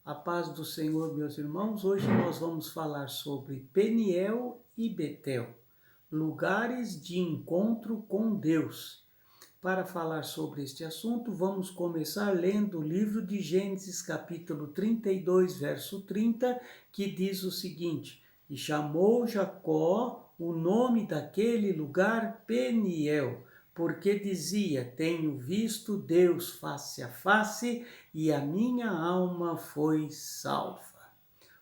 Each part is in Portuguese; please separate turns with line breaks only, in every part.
A paz do Senhor, meus irmãos. Hoje nós vamos falar sobre Peniel e Betel, lugares de encontro com Deus. Para falar sobre este assunto, vamos começar lendo o livro de Gênesis, capítulo 32, verso 30, que diz o seguinte: E chamou Jacó o nome daquele lugar Peniel, porque dizia: Tenho visto Deus face a face, e a minha alma foi salva.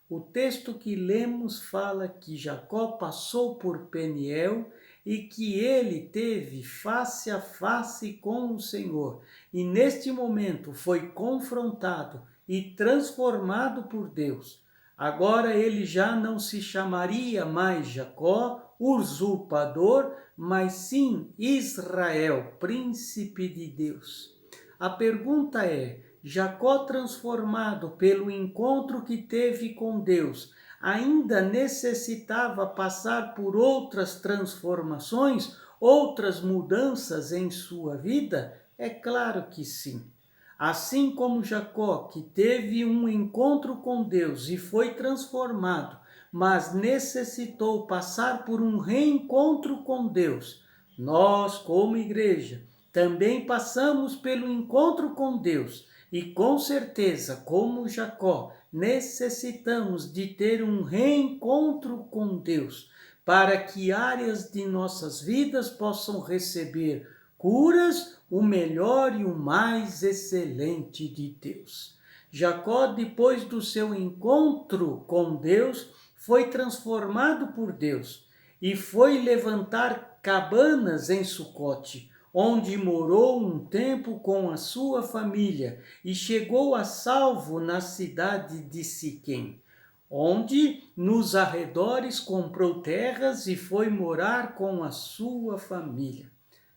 O texto que lemos fala que Jacó passou por Peniel e que ele teve face a face com o Senhor. E neste momento foi confrontado e transformado por Deus. Agora ele já não se chamaria mais Jacó, usurpador, mas sim Israel, príncipe de Deus. A pergunta é: Jacó, transformado pelo encontro que teve com Deus, ainda necessitava passar por outras transformações, outras mudanças em sua vida? É claro que sim. Assim como Jacó, que teve um encontro com Deus e foi transformado, mas necessitou passar por um reencontro com Deus, nós, como igreja, também passamos pelo encontro com Deus. E com certeza, como Jacó, necessitamos de ter um reencontro com Deus, para que áreas de nossas vidas possam receber curas, o melhor e o mais excelente de Deus. Jacó, depois do seu encontro com Deus, foi transformado por Deus e foi levantar cabanas em Sucote, onde morou um tempo com a sua família e chegou a salvo na cidade de Siquém, onde nos arredores comprou terras e foi morar com a sua família.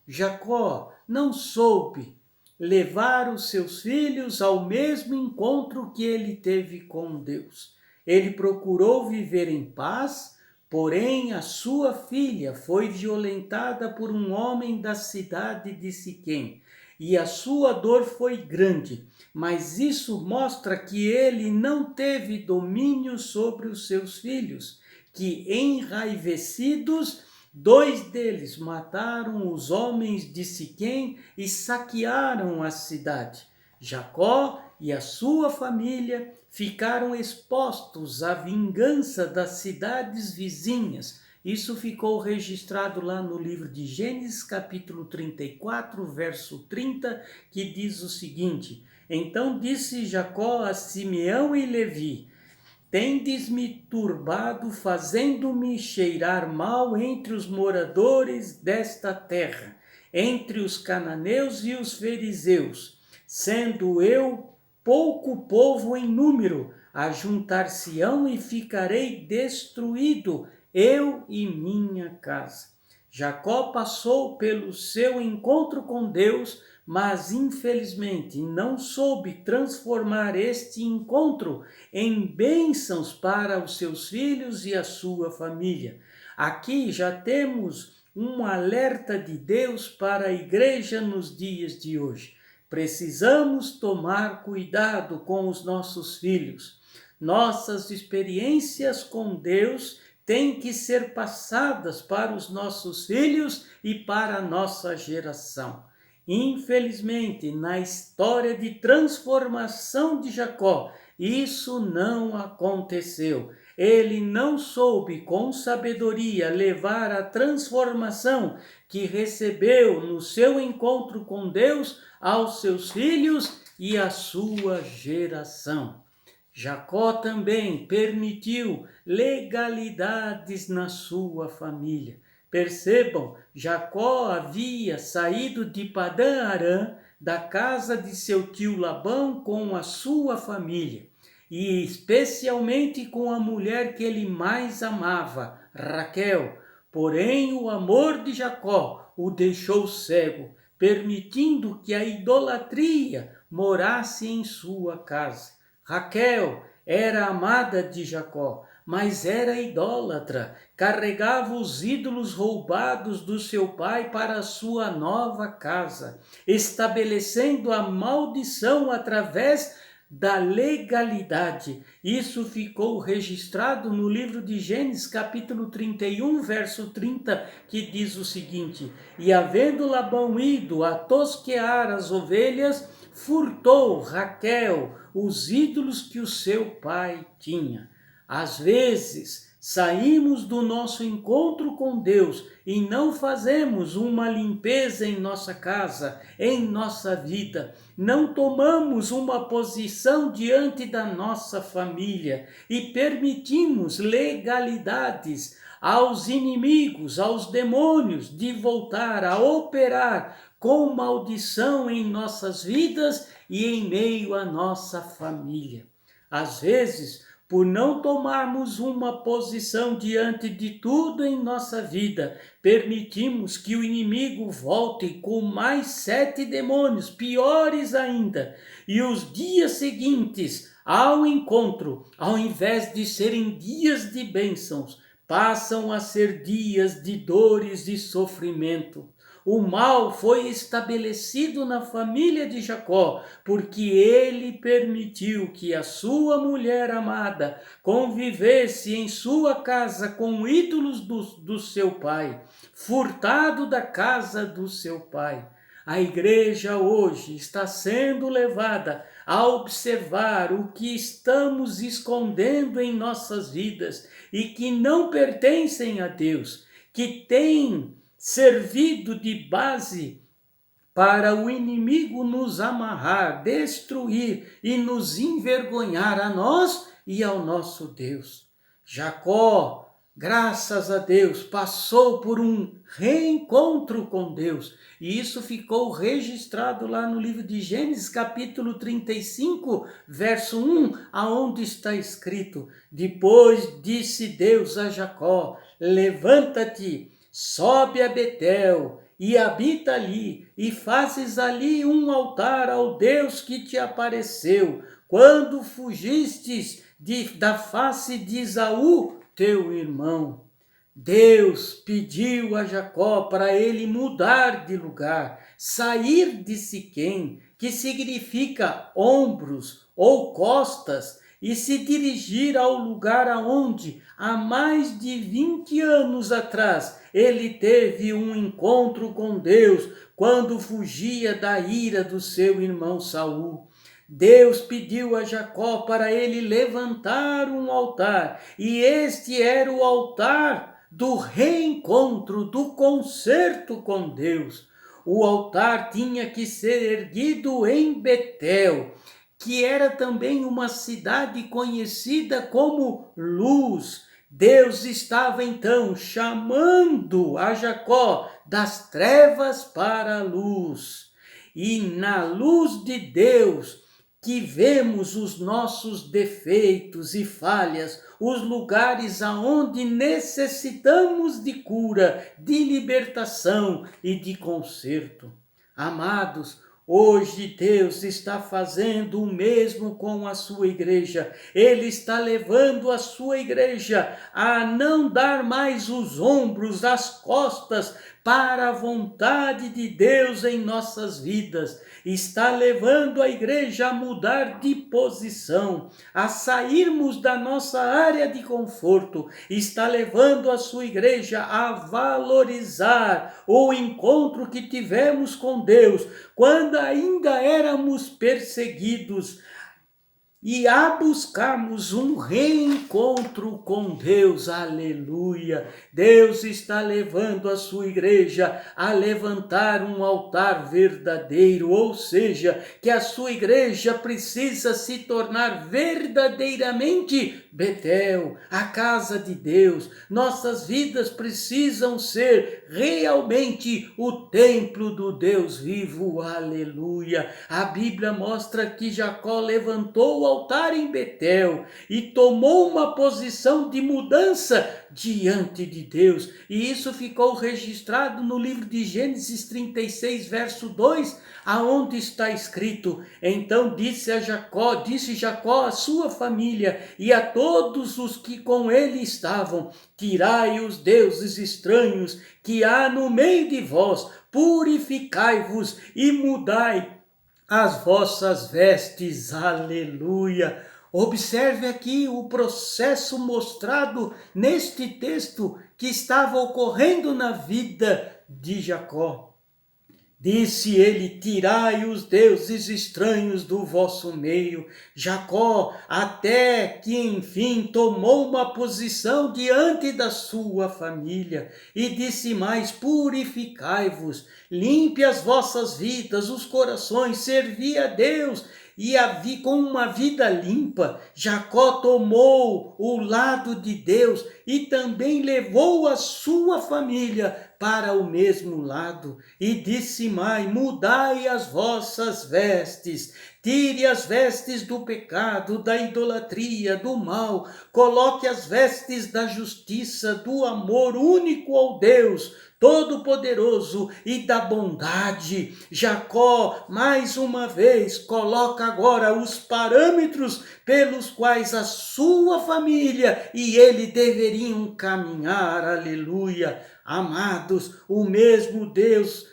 Jacó não soube levar os seus filhos ao mesmo encontro que ele teve com Deus. Ele procurou viver em paz, porém a sua filha foi violentada por um homem da cidade de Siquém, e a sua dor foi grande, mas isso mostra que ele não teve domínio sobre os seus filhos, que enraivecidos, dois deles mataram os homens de Siquém e saquearam a cidade. Jacó e a sua família ficaram expostos à vingança das cidades vizinhas. Isso ficou registrado lá no livro de Gênesis, capítulo 34, verso 30, que diz o seguinte: Então disse Jacó a Simeão e Levi: Tendes-me turbado, fazendo-me cheirar mal entre os moradores desta terra, entre os cananeus e os fariseus, sendo eu pouco povo em número, ajuntar-se-ão e ficarei destruído, eu e minha casa. Jacó passou pelo seu encontro com Deus, mas infelizmente não soube transformar este encontro em bênçãos para os seus filhos e a sua família. Aqui já temos um alerta de Deus para a igreja nos dias de hoje. Precisamos tomar cuidado com os nossos filhos. Nossas experiências com Deus têm que ser passadas para os nossos filhos e para a nossa geração. Infelizmente, na história de transformação de Jacó, isso não aconteceu. Ele não soube com sabedoria levar a transformação que recebeu no seu encontro com Deus aos seus filhos e à sua geração. Jacó também permitiu legalidades na sua família. Percebam, Jacó havia saído de Padã-Arã, da casa de seu tio Labão, com a sua família, e especialmente com a mulher que ele mais amava, Raquel. Porém, o amor de Jacó o deixou cego, permitindo que a idolatria morasse em sua casa. Raquel era amada de Jacó, mas era idólatra, carregava os ídolos roubados do seu pai para a sua nova casa, estabelecendo a maldição através da legalidade. Isso ficou registrado no livro de Gênesis, capítulo 31, verso 30, que diz o seguinte: E havendo Labão ido a tosquear as ovelhas, furtou Raquel os ídolos que o seu pai tinha. Às vezes, saímos do nosso encontro com Deus e não fazemos uma limpeza em nossa casa, em nossa vida. Não tomamos uma posição diante da nossa família e permitimos legalidades aos inimigos, aos demônios, de voltar a operar com maldição em nossas vidas e em meio à nossa família. Às vezes, por não tomarmos uma posição diante de tudo em nossa vida, permitimos que o inimigo volte com mais 7 demônios, piores ainda, e os dias seguintes ao encontro, ao invés de serem dias de bênçãos, passam a ser dias de dores e sofrimento. O mal foi estabelecido na família de Jacó, porque ele permitiu que a sua mulher amada convivesse em sua casa com ídolos do seu pai, furtado da casa do seu pai. A igreja hoje está sendo levada a observar o que estamos escondendo em nossas vidas e que não pertencem a Deus, que tem servido de base para o inimigo nos amarrar, destruir e nos envergonhar a nós e ao nosso Deus. Jacó, graças a Deus, passou por um reencontro com Deus. E isso ficou registrado lá no livro de Gênesis, capítulo 35, verso 1, aonde está escrito: Depois disse Deus a Jacó: Levanta-te, sobe a Betel e habita ali, e fazes ali um altar ao Deus que te apareceu, quando fugistes da face de Esaú, teu irmão. Deus pediu a Jacó para ele mudar de lugar, sair de Siquém, que significa ombros ou costas, e se dirigir ao lugar aonde, há mais de 20 anos atrás, ele teve um encontro com Deus, quando fugia da ira do seu irmão Saul. Deus pediu a Jacó para ele levantar um altar, e este era o altar do reencontro, do concerto com Deus. O altar tinha que ser erguido em Betel, que era também uma cidade conhecida como Luz. Deus estava então chamando a Jacó das trevas para a luz. E na luz de Deus que vemos os nossos defeitos e falhas, os lugares aonde necessitamos de cura, de libertação e de conserto. Amados, hoje Deus está fazendo o mesmo com a sua igreja. Ele está levando a sua igreja a não dar mais os ombros, as costas para a vontade de Deus em nossas vidas. Está levando a igreja a mudar de posição, a sairmos da nossa área de conforto. Está levando a sua igreja a valorizar o encontro que tivemos com Deus, quando ainda éramos perseguidos, e a buscarmos um reencontro com Deus. Aleluia! Deus está levando a sua igreja a levantar um altar verdadeiro, ou seja, que a sua igreja precisa se tornar verdadeiramente Betel, a casa de Deus. Nossas vidas precisam ser realmente o templo do Deus vivo. Aleluia! A Bíblia mostra que Jacó levantou o altar em Betel e tomou uma posição de mudança diante de Deus. E isso ficou registrado no livro de Gênesis 36, verso 2, aonde está escrito: Então disse Jacó à sua família e a todos os que com ele estavam: Tirai os deuses estranhos que há no meio de vós, purificai-vos e mudai as vossas vestes, aleluia. Observe aqui o processo mostrado neste texto que estava ocorrendo na vida de Jacó. Disse ele: tirai os deuses estranhos do vosso meio. Jacó, até que enfim tomou uma posição diante da sua família. E disse mais: purificai-vos, limpe as vossas vidas, os corações, servi a Deus. E com uma vida limpa, Jacó tomou o lado de Deus e também levou a sua família para o mesmo lado. E disse mais: mudai as vossas vestes, tire as vestes do pecado, da idolatria, do mal, coloque as vestes da justiça, do amor único ao Deus Todo-Poderoso e da bondade. Jacó, mais uma vez, coloca agora os parâmetros pelos quais a sua família e ele deveriam caminhar, aleluia. Amados, o mesmo Deus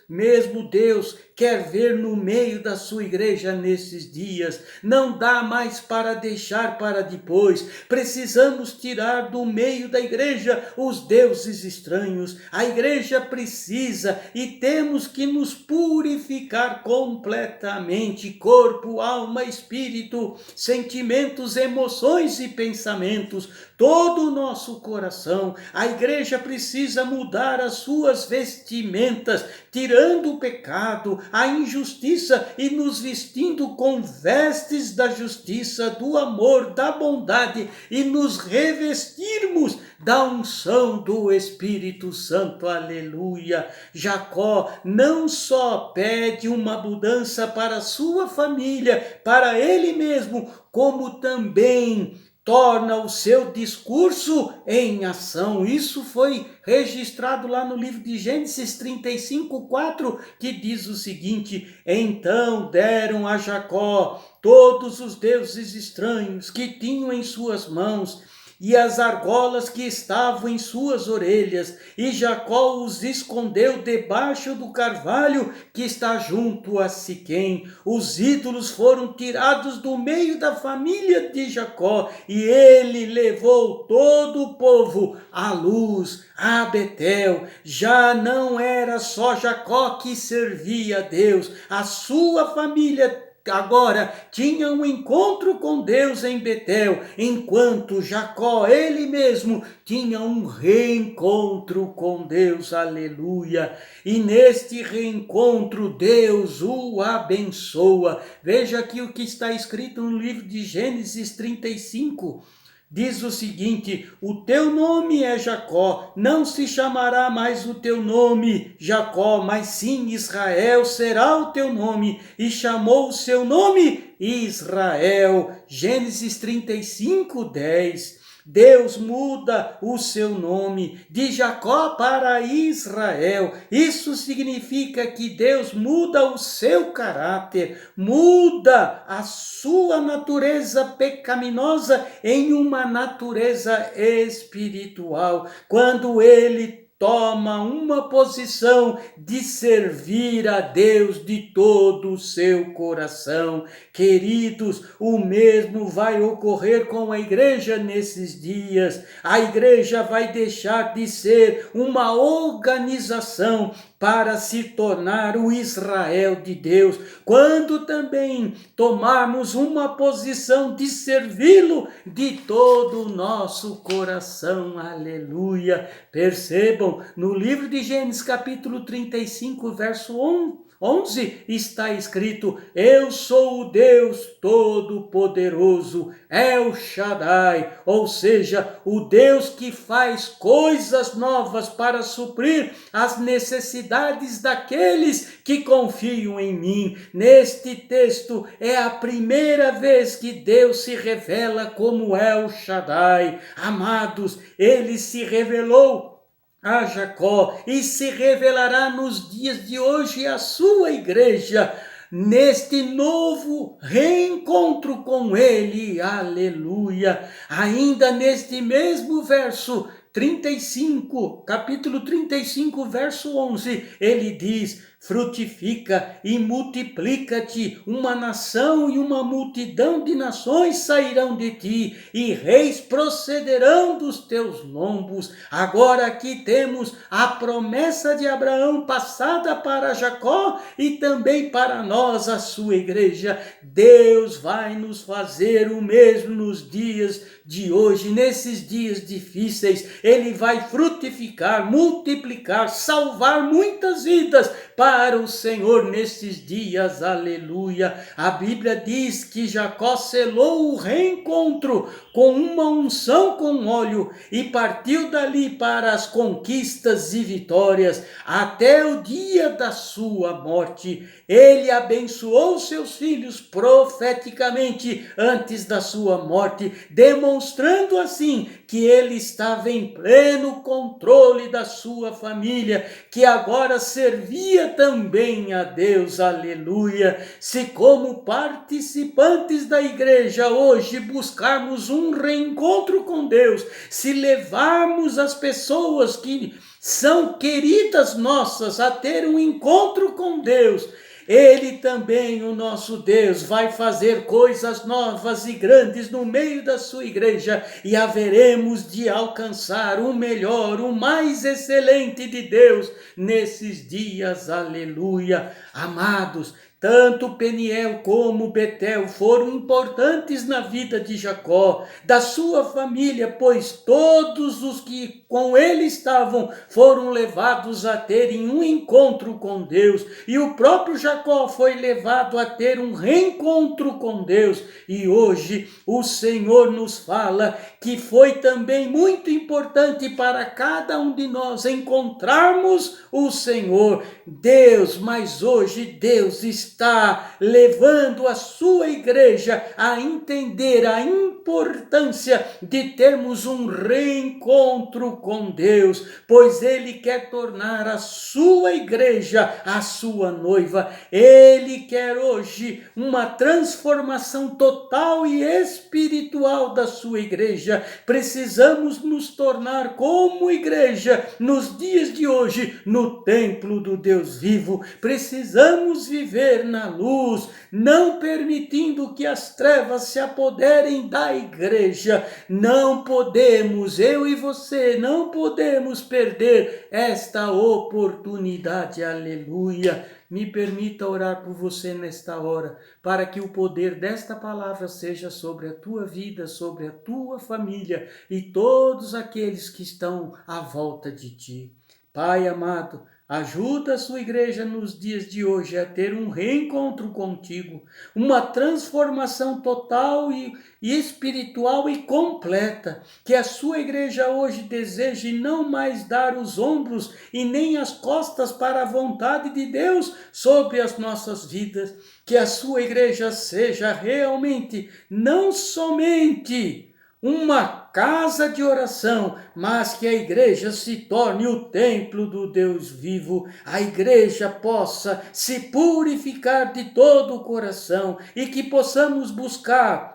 quer ver no meio da sua igreja nesses dias. Não dá mais para deixar para depois. Precisamos tirar do meio da igreja os deuses estranhos. A igreja precisa e temos que nos purificar completamente, corpo, alma, espírito, sentimentos, emoções e pensamentos, todo o nosso coração. A igreja precisa mudar as suas vestimentas, tirando o pecado, a injustiça e nos vestindo com vestes da justiça, do amor, da bondade e nos revestirmos da unção do Espírito Santo, aleluia. Jacó não só pede uma mudança para a sua família, para ele mesmo, como também torna o seu discurso em ação. Isso foi registrado lá no livro de Gênesis 35:4, que diz o seguinte: então deram a Jacó todos os deuses estranhos que tinham em suas mãos e as argolas que estavam em suas orelhas, e Jacó os escondeu debaixo do carvalho que está junto a Siquém. Os ídolos foram tirados do meio da família de Jacó, e ele levou todo o povo à luz, a Betel. Já não era só Jacó que servia a Deus, a sua família agora tinha um encontro com Deus em Betel, enquanto Jacó, ele mesmo, tinha um reencontro com Deus, aleluia. E neste reencontro Deus o abençoa. Veja aqui o que está escrito no livro de Gênesis 35. Diz o seguinte: o teu nome é Jacó, não se chamará mais o teu nome Jacó, mas sim Israel será o teu nome. E chamou o seu nome Israel. Gênesis 35:10. Deus muda o seu nome de Jacó para Israel. Isso significa que Deus muda o seu caráter, muda a sua natureza pecaminosa em uma natureza espiritual. Quando ele toma uma posição de servir a Deus de todo o seu coração. Queridos, o mesmo vai ocorrer com a igreja nesses dias. A igreja vai deixar de ser uma organização para se tornar o Israel de Deus, quando também tomarmos uma posição de servi-lo de todo o nosso coração, aleluia. Percebam, no livro de Gênesis capítulo 35, verso 11, está escrito: eu sou o Deus Todo-Poderoso, El Shaddai, ou seja, o Deus que faz coisas novas para suprir as necessidades daqueles que confiam em mim. Neste texto é a primeira vez que Deus se revela como El Shaddai. Amados, ele se revelou a Jacó e se revelará nos dias de hoje à sua igreja, neste novo reencontro com ele, aleluia. Ainda neste mesmo verso 35, capítulo 35, verso 11, ele diz: frutifica e multiplica-te, uma nação e uma multidão de nações sairão de ti, e reis procederão dos teus lombos. Agora aqui temos a promessa de Abraão passada para Jacó e também para nós, a sua igreja. Deus vai nos fazer o mesmo nos dias de hoje, nesses dias difíceis. Ele vai frutificar, multiplicar, salvar muitas vidas para o Senhor nesses dias, aleluia. A Bíblia diz que Jacó selou o reencontro com uma unção com óleo e partiu dali para as conquistas e vitórias até o dia da sua morte. Ele abençoou seus filhos profeticamente antes da sua morte, demonstrando assim que ele estava em pleno controle da sua família, que agora servia também a Deus, aleluia. Se como participantes da igreja hoje buscarmos um reencontro com Deus, se levarmos as pessoas que são queridas nossas a ter um encontro com Deus, Ele também, o nosso Deus, vai fazer coisas novas e grandes no meio da sua igreja, e haveremos de alcançar o melhor, o mais excelente de Deus nesses dias, aleluia. Amados, tanto Peniel como Betel foram importantes na vida de Jacó, da sua família, pois todos os que com ele estavam foram levados a terem um encontro com Deus, e o próprio Jacó foi levado a ter um reencontro com Deus. E hoje o Senhor nos fala que foi também muito importante para cada um de nós encontrarmos o Senhor Deus, mas hoje Deus está levando a sua igreja a entender a importância de termos um reencontro com Deus, pois Ele quer tornar a sua igreja a sua noiva. Ele quer hoje uma transformação total e espiritual da sua igreja. Precisamos nos tornar como igreja nos dias de hoje, no templo do Deus vivo. Precisamos viver na luz, não permitindo que as trevas se apoderem da igreja. Não podemos, eu e você, não podemos perder esta oportunidade, aleluia. Me permita orar por você nesta hora, para que o poder desta palavra seja sobre a tua vida, sobre a tua família e todos aqueles que estão à volta de ti. Pai amado, ajuda a sua igreja nos dias de hoje a ter um reencontro contigo, uma transformação total e espiritual e completa, que a sua igreja hoje deseje não mais dar os ombros e nem as costas para a vontade de Deus sobre as nossas vidas, que a sua igreja seja realmente não somente uma casa de oração, mas que a igreja se torne o templo do Deus vivo, a igreja possa se purificar de todo o coração e que possamos buscar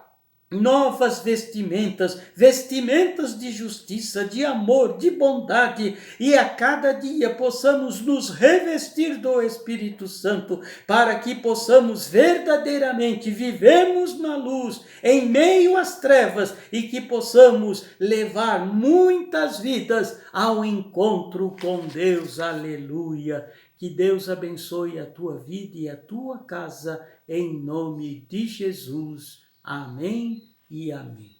novas vestimentas, vestimentas de justiça, de amor, de bondade, e a cada dia possamos nos revestir do Espírito Santo, para que possamos verdadeiramente vivermos na luz, em meio às trevas, e que possamos levar muitas vidas ao encontro com Deus, aleluia. Que Deus abençoe a tua vida e a tua casa, em nome de Jesus. Amém e amém.